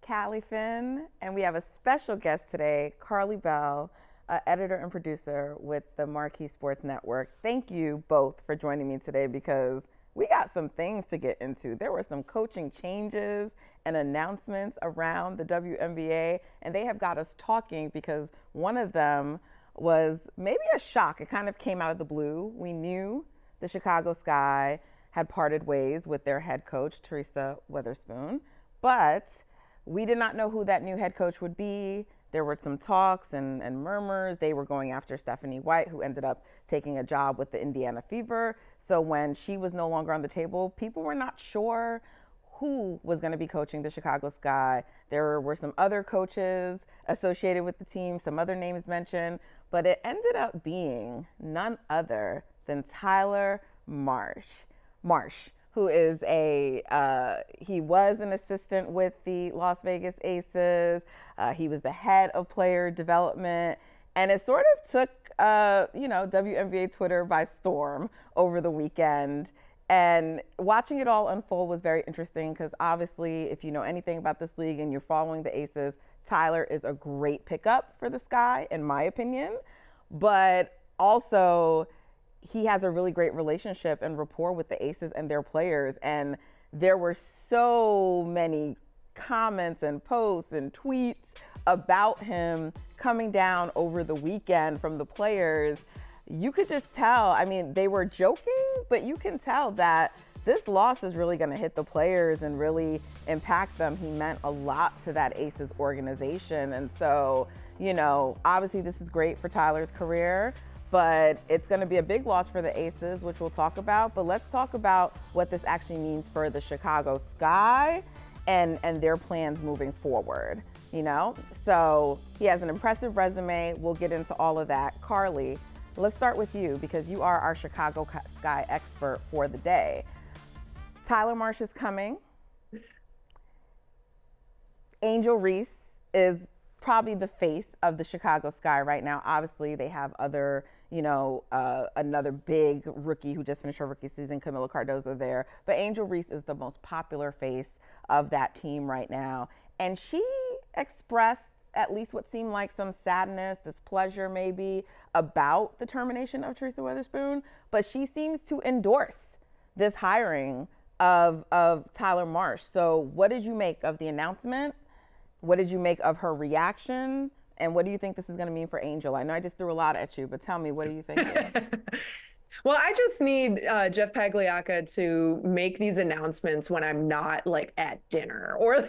Callie Finn, and we have a special guest today, Karli Bell, editor and producer with the NBC Sports Network. Thank you both for joining me today because we got some things to get into. There were some coaching changes and announcements around the WNBA, and they have got us talking because one of them was maybe a shock. It kind of came out of the blue. We knew the Chicago Sky had parted ways with their head coach, Teresa Weatherspoon, but we did not know who that new head coach would be. There were some talks and murmurs. They were going after Stephanie White, who ended up taking a job with the Indiana Fever. So when she was no longer on the table, people were not sure who was going to be coaching the Chicago Sky. There were some other coaches associated with the team, some other names mentioned, but it ended up being none other than Tyler Marsh, who is he was an assistant with the Las Vegas Aces. He was the head of player development, and it sort of took WNBA Twitter by storm over the weekend. And watching it all unfold was very interesting because obviously, if you know anything about this league and you're following the Aces, Tyler is a great pickup for the Sky, in my opinion. But also, he has a really great relationship and rapport with the Aces and their players. And there were so many comments and posts and tweets about him coming down over the weekend from the players. You could just tell, I mean, they were joking, but you can tell that this loss is really going to hit the players and really impact them. He meant a lot to that Aces organization. And so, obviously this is great for Tyler's career, but it's going to be a big loss for the Aces, which we'll talk about. But let's talk about what this actually means for the Chicago Sky and their plans moving forward, So he has an impressive resume. We'll get into all of that. Karli, let's start with you because you are our Chicago Sky expert for the day. Tyler Marsh is coming. Angel Reese is probably the face of the Chicago Sky right now. Obviously, they have other, another big rookie who just finished her rookie season, Camila Cardozo there. But Angel Reese is the most popular face of that team right now. And she expressed at least what seemed like some sadness, displeasure maybe, about the termination of Teresa Weatherspoon. But she seems to endorse this hiring of Tyler Marsh. So what did you make of the announcement? What did you make of her reaction? And what do you think this is going to mean for Angel? I know I just threw a lot at you, but tell me, what do you think? Well, I just need Jeff Pagliacca to make these announcements when I'm not at dinner or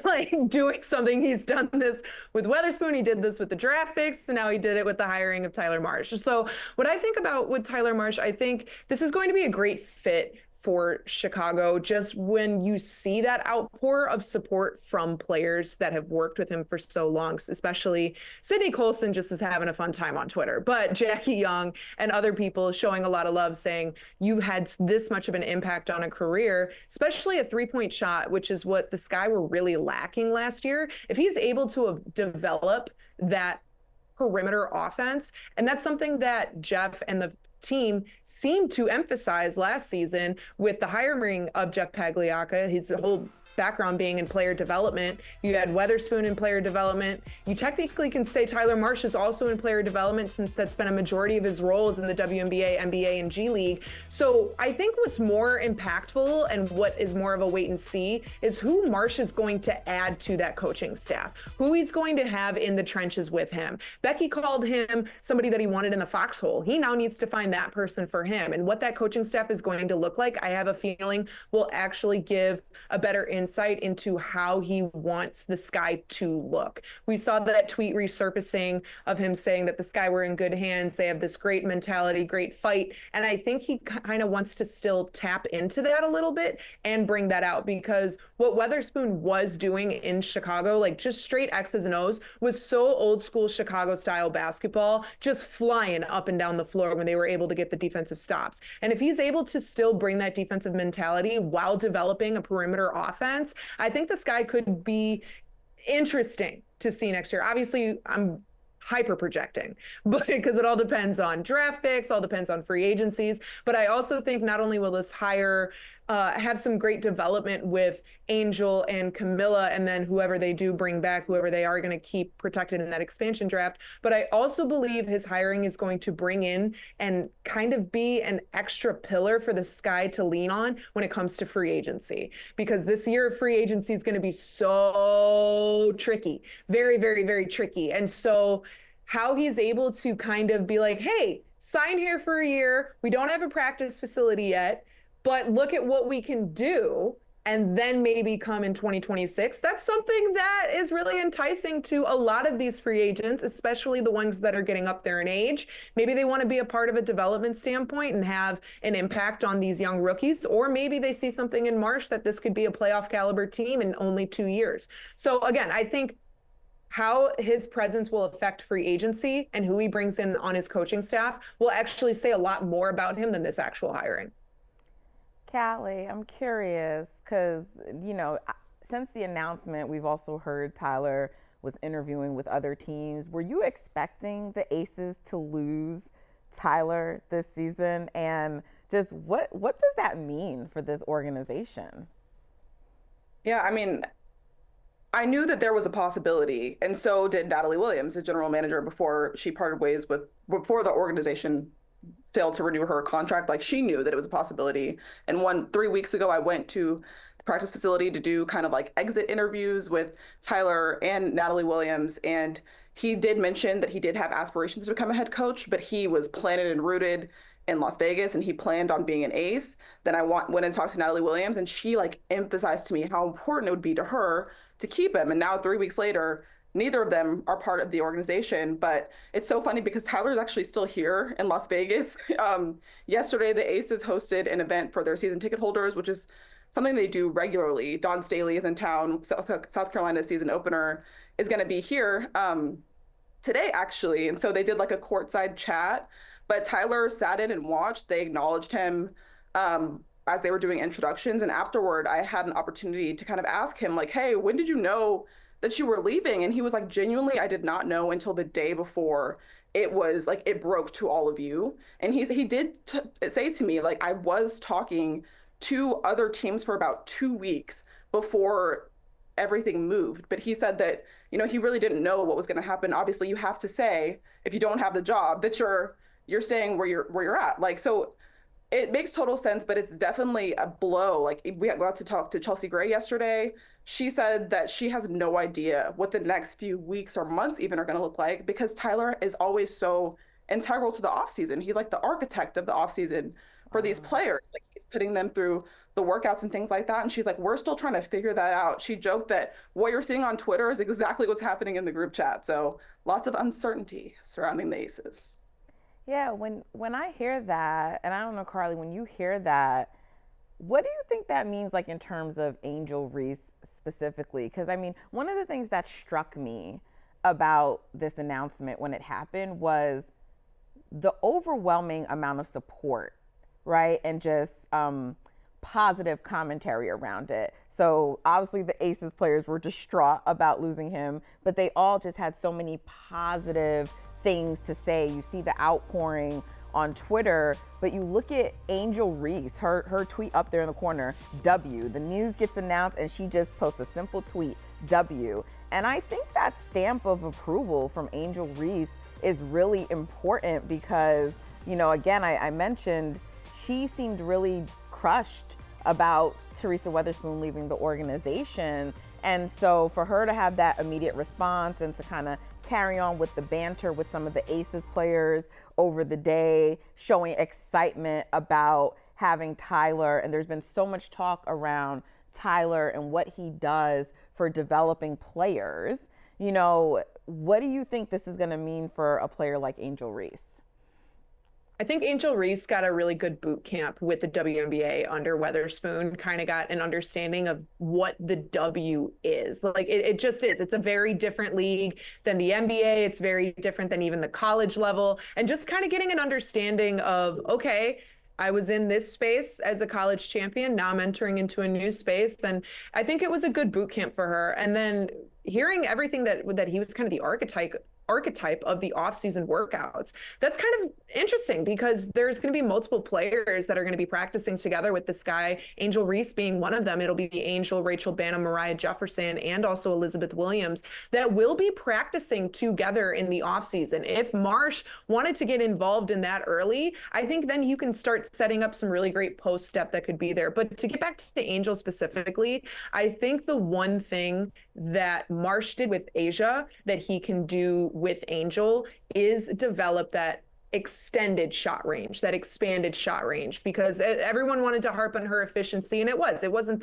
doing something. He's done this with Weatherspoon. He did this with the draft picks. And now he did it with the hiring of Tyler Marsh. So what I think about with Tyler Marsh, I think this is going to be a great fit for Chicago, just when you see that outpour of support from players that have worked with him for so long, especially Sydney Colson just is having a fun time on Twitter, but Jackie Young and other people showing a lot of love, saying you had this much of an impact on a career, especially a three-point shot, which is what the Sky were really lacking last year. If he's able to develop that perimeter offense, and that's something that Jeff and the team seemed to emphasize last season with the hiring of Jeff Pagliacca, his whole background being in player development. You had Weatherspoon in player development. You technically can say Tyler Marsh is also in player development since that's been a majority of his roles in the WNBA, NBA, and G League. So I think what's more impactful and what is more of a wait and see is who Marsh is going to add to that coaching staff, who he's going to have in the trenches with him. Becky called him somebody that he wanted in the foxhole. He now needs to find that person for him. And what that coaching staff is going to look like, I have a feeling will actually give a better insight into how he wants the Sky to look. We saw that tweet resurfacing of him saying that the Sky were in good hands. They have this great mentality, great fight. And I think he kind of wants to still tap into that a little bit and bring that out, because what Weatherspoon was doing in Chicago, just straight X's and O's, was so old school Chicago style basketball, just flying up and down the floor when they were able to get the defensive stops. And if he's able to still bring that defensive mentality while developing a perimeter offense, I think the Sky could be interesting to see next year. Obviously, I'm hyper projecting, but because it all depends on draft picks, all depends on free agencies. But I also think not only will this hire have some great development with Angel and Camilla, and then whoever they do bring back, whoever they are going to keep protected in that expansion draft. But I also believe his hiring is going to bring in and kind of be an extra pillar for the Sky to lean on when it comes to free agency, because this year of free agency is going to be so tricky, very, very, very tricky. And so how he's able to kind of be like, hey, sign here for a year. We don't have a practice facility yet, but look at what we can do, and then maybe come in 2026. That's something that is really enticing to a lot of these free agents, especially the ones that are getting up there in age. Maybe they want to be a part of a development standpoint and have an impact on these young rookies, or maybe they see something in Marsh that this could be a playoff caliber team in only 2 years. So again, I think how his presence will affect free agency and who he brings in on his coaching staff will actually say a lot more about him than this actual hiring. Callie, I'm curious because, since the announcement, we've also heard Tyler was interviewing with other teams. Were you expecting the Aces to lose Tyler this season? And just what does that mean for this organization? Yeah, I mean, I knew that there was a possibility, and so did Natalie Williams, the general manager, before she parted ways before the organization failed to renew her contract. Like, she knew that it was a possibility. And 3 weeks ago, I went to the practice facility to do kind of like exit interviews with Tyler and Natalie Williams. And he did mention that he did have aspirations to become a head coach, but he was planted and rooted in Las Vegas and he planned on being an ace. Then I went and talked to Natalie Williams, and she like emphasized to me how important it would be to her to keep him. And now 3 weeks later, neither of them are part of the organization. But it's so funny because Tyler's actually still here in Las Vegas. Yesterday, the Aces hosted an event for their season ticket holders, which is something they do regularly. Don Staley is in town. South Carolina's season opener is going to be here today, actually. And so they did like a courtside chat. But Tyler sat in and watched. They acknowledged him as they were doing introductions. And afterward, I had an opportunity to kind of ask him, like, hey, when did you know that you were leaving? And he was like, genuinely, I did not know until the day before it was like it broke to all of you. And he did say to me, like, I was talking to other teams for about 2 weeks before everything moved. But he said that, he really didn't know what was going to happen. Obviously, you have to say, if you don't have the job, that you're staying where you're at. Like, so it makes total sense, but it's definitely a blow. Like, we got to talk to Chelsea Gray yesterday. She said that she has no idea what the next few weeks or months even are going to look like, because Tyler is always so integral to the offseason. He's like the architect of the offseason for these players. Like, he's putting them through the workouts and things like that. And she's like, we're still trying to figure that out. She joked that what you're seeing on Twitter is exactly what's happening in the group chat. So lots of uncertainty surrounding the Aces. Yeah, when I hear that, and I don't know, Karli, when you hear that, what do you think that means, like, in terms of Angel Reese specifically? Because, I mean, one of the things that struck me about this announcement when it happened was the overwhelming amount of support, right? And just positive commentary around it. So obviously the Aces players were distraught about losing him, but they all just had so many positive things to say. You see the outpouring on Twitter, but you look at Angel Reese, her tweet up there in the corner, W. The news gets announced and she just posts a simple tweet, W. And I think that stamp of approval from Angel Reese is really important because, again, I mentioned she seemed really crushed about Teresa Weatherspoon leaving the organization. And so for her to have that immediate response and to kind of carry on with the banter with some of the Aces players over the day, showing excitement about having Tyler. And there's been so much talk around Tyler and what he does for developing players. What do you think this is going to mean for a player like Angel Reese? I think Angel Reese got a really good boot camp with the WNBA under Weatherspoon, kind of got an understanding of what the W is. Like, it just is. It's a very different league than the NBA. It's very different than even the college level. And just kind of getting an understanding of, okay, I was in this space as a college champion. Now I'm entering into a new space. And I think it was a good boot camp for her. And then hearing everything that he was kind of the archetype of the off-season workouts. That's kind of interesting because there's going to be multiple players that are going to be practicing together with this guy, Angel Reese being one of them. It'll be Angel, Rachel Bannum, Mariah Jefferson, and also Elizabeth Williams that will be practicing together in the offseason. If Marsh wanted to get involved in that early, I think then you can start setting up some really great post step that could be there. But to get back to Angel specifically, I think the one thing that Marsh did with Asia that he can do with Angel is develop that extended shot range, that expanded shot range, because everyone wanted to harp on her efficiency, and it wasn't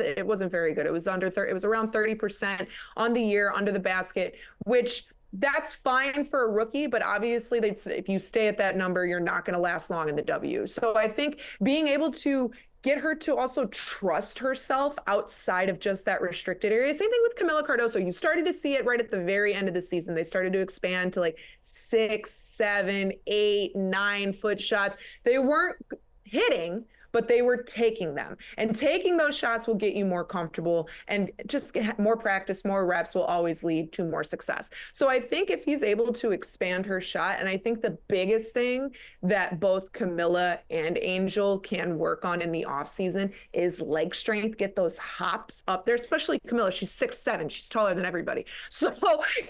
very good. It was around 30% on the year under the basket, which that's fine for a rookie, but obviously if you stay at that number, you're not going to last long in the W. So I think being able to get her to also trust herself outside of just that restricted area. Same thing with Camila Cardoso. You started to see it right at the very end of the season. They started to expand to like 6, 7, 8, 9-foot shots. They weren't hitting, but they were taking them. And taking those shots will get you more comfortable, and just more practice, more reps will always lead to more success. So I think if he's able to expand her shot, and I think the biggest thing that both Camila and Angel can work on in the offseason is leg strength, get those hops up there, especially Camila. She's 6'7", she's taller than everybody. So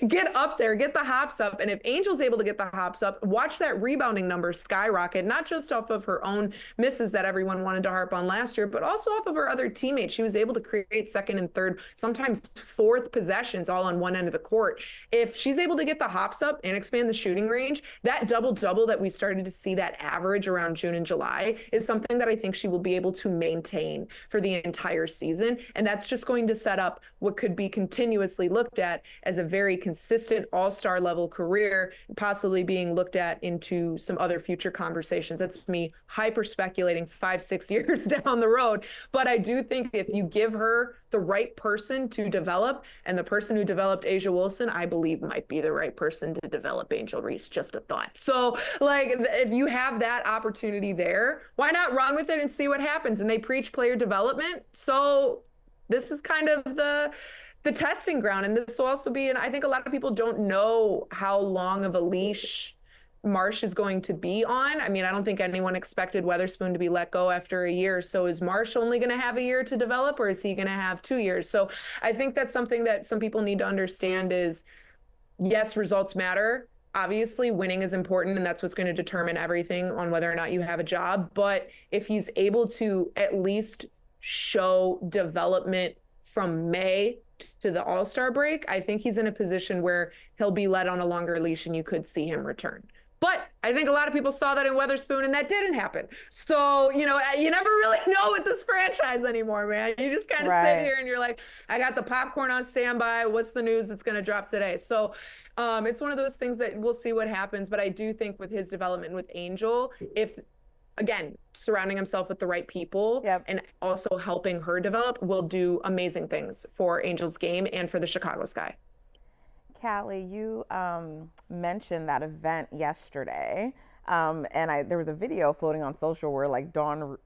get up there, get the hops up. And if Angel's able to get the hops up, watch that rebounding number skyrocket, not just off of her own misses that everyone wanted to harp on last year, but also off of her other teammates. She was able to create second and third, sometimes fourth possessions all on one end of the court. If she's able to get the hops up and expand the shooting range, that double-double that we started to see, that average around June and July, is something that I think she will be able to maintain for the entire season. And that's just going to set up what could be continuously looked at as a very consistent all-star level career, possibly being looked at into some other future conversations. That's me hyper speculating 5-6 years down the road. But I do think if you give her the right person to develop, and the person who developed Asia Wilson, I believe might be the right person to develop Angel Reese, just a thought. So like, if you have that opportunity there, why not run with it and see what happens? And they preach player development. So this is kind of the testing ground. And this will also be, and I think a lot of people don't know how long of a leash Marsh is going to be on. I mean, I don't think anyone expected Weatherspoon to be let go after a year. So is Marsh only going to have a year to develop, or is he going to have 2 years? So I think that's something that some people need to understand is, yes, results matter. Obviously, winning is important, and that's what's going to determine everything on whether or not you have a job. But if he's able to at least show development from May to the All-Star break, I think he's in a position where he'll be let on a longer leash and you could see him return. But I think a lot of people saw that in Weatherspoon, and that didn't happen. So, you never really know with this franchise anymore, man. You just kind of sit here and you're like, I got the popcorn on standby. What's the news that's going to drop today? So it's one of those things that we'll see what happens. But I do think with his development with Angel, if, again, surrounding himself with the right people and also helping her develop, will do amazing things for Angel's game and for the Chicago Sky. Callie, you mentioned that event yesterday, and there was a video floating on social where like Dawn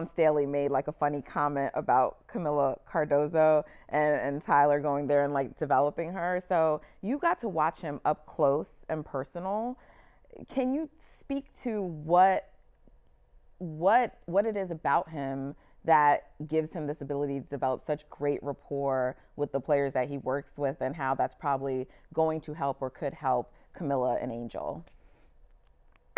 Staley made like a funny comment about Camila Cardoso and Tyler going there and like developing her. So you got to watch him up close and personal. Can you speak to what it is about him that gives him this ability to develop such great rapport with the players that he works with, and how that's probably going to help or could help Camila and Angel?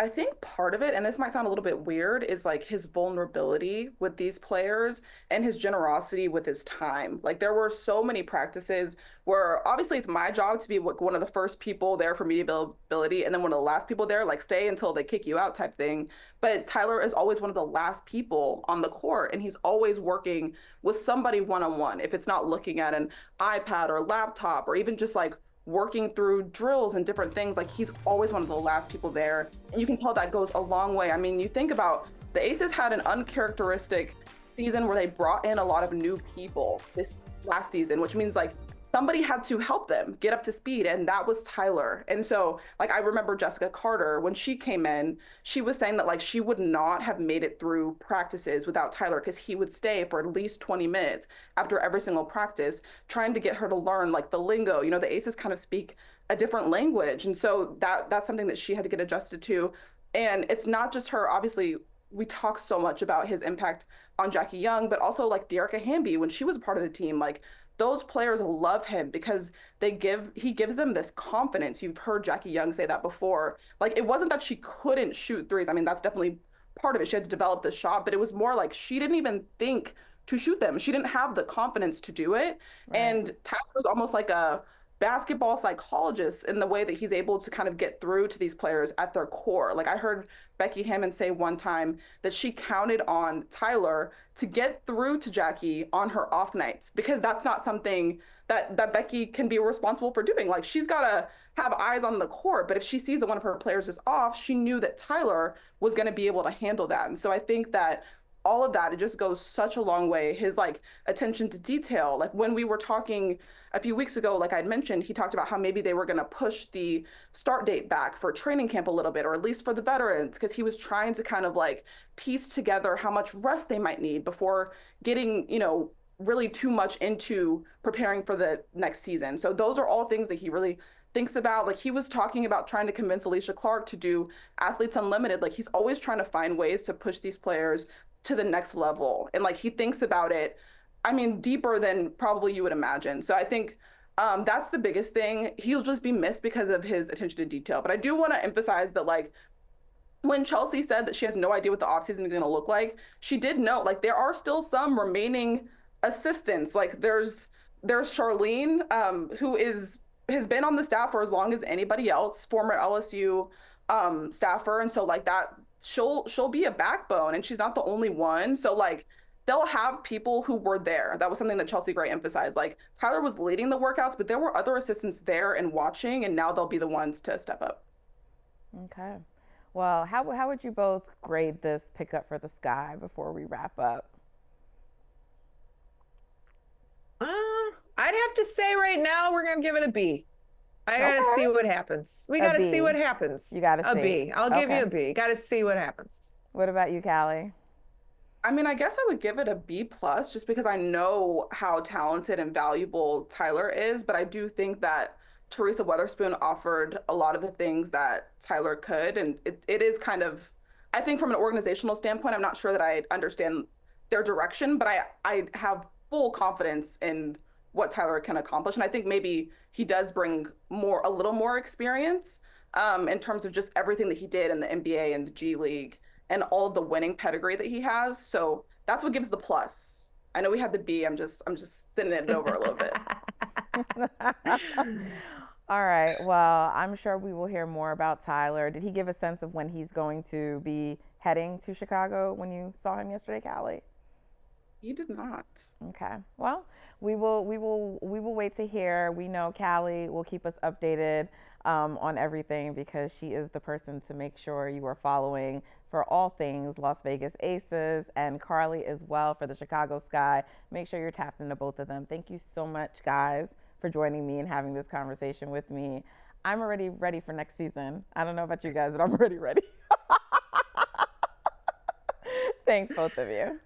I think part of it, and this might sound a little bit weird, is like his vulnerability with these players and his generosity with his time. Like, there were so many practices where obviously it's my job to be one of the first people there for media availability, and then one of the last people there, like stay until they kick you out type thing. But Tyler is always one of the last people on the court, and he's always working with somebody one-on-one. If it's not looking at an iPad or laptop, or even just like working through drills and different things, like he's always one of the last people there. And you can tell that goes a long way. I mean, you think about the Aces had an uncharacteristic season where they brought in a lot of new people this last season, which means like somebody had to help them get up to speed, and that was Tyler. And so like I remember Jessica Carter, when she came in, she was saying that like she would not have made it through practices without Tyler, because he would stay for at least 20 minutes after every single practice trying to get her to learn like the lingo. You know, the aces kind of speak a different language, and so that's something that she had to get adjusted to. And it's not just her. Obviously, we talk so much about his impact on Jackie Young, but also like Dearica Hamby when she was a part of the team. Like those players love him because he gives them this confidence. You've heard Jackie Young say that before. Like it wasn't that she couldn't shoot threes. I mean, that's definitely part of it. She had to develop the shot, but it was more like she didn't even think to shoot them. She didn't have the confidence to do it. Right. And Tyler was almost like a basketball psychologist in the way that he's able to kind of get through to these players at their core. Like I heard Becky Hammon say one time that she counted on Tyler to get through to Jackie on her off nights, because that's not something that Becky can be responsible for doing. Like she's got to have eyes on the court, but if she sees that one of her players is off, she knew that Tyler was going to be able to handle that. And so I think that all of that, it just goes such a long way. His like attention to detail, like when we were talking a few weeks ago, like I'd mentioned, he talked about how maybe they were going to push the start date back for training camp a little bit, or at least for the veterans, because he was trying to kind of like piece together how much rest they might need before getting, you know, really too much into preparing for the next season. So those are all things that he really thinks about. Like he was talking about trying to convince Alicia Clark to do Athletes Unlimited. Like he's always trying to find ways to push these players to the next level. And like he thinks about it, I mean, deeper than probably you would imagine. So I think that's the biggest thing. He'll just be missed because of his attention to detail. But I do want to emphasize that like when Chelsea said that she has no idea what the offseason is going to look like, she did note like there are still some remaining assistants. Like there's Charlene, who has been on the staff for as long as anybody else, former LSU staffer. And so like that she'll be a backbone, and she's not the only one. So like they'll have people who were there. That was something that Chelsea Gray emphasized. Like Tyler was leading the workouts, but there were other assistants there and watching, and now they'll be the ones to step up. Okay. Well, how would you both grade this pickup for the Sky before we wrap up? I'd have to say right now we're gonna give it a B. I gotta see what happens. We gotta see what happens. You gotta see. A B. I'll give you a B. Gotta see what happens. What about you, Callie? I mean, I guess I would give it a B plus, just because I know how talented and valuable Tyler is, but I do think that Teresa Weatherspoon offered a lot of the things that Tyler could. And it is kind of, I think from an organizational standpoint, I'm not sure that I understand their direction, but I have full confidence in what Tyler can accomplish. And I think maybe he does bring a little more experience in terms of just everything that he did in the NBA and the G League and all of the winning pedigree that he has. So that's what gives the plus. I know we had the B. I'm just sending it over a little bit. All right. Well, I'm sure we will hear more about Tyler. Did he give a sense of when he's going to be heading to Chicago when you saw him yesterday, Callie? He did not. Okay. Well, we will wait to hear. We know Callie will keep us updated on everything, because she is the person to make sure you are following for all things Las Vegas Aces, and Karli as well for the Chicago Sky. Make sure you're tapped into both of them. Thank you so much, guys, for joining me and having this conversation with me. I'm already ready for next season. I don't know about you guys, but I'm already ready. Thanks, both of you.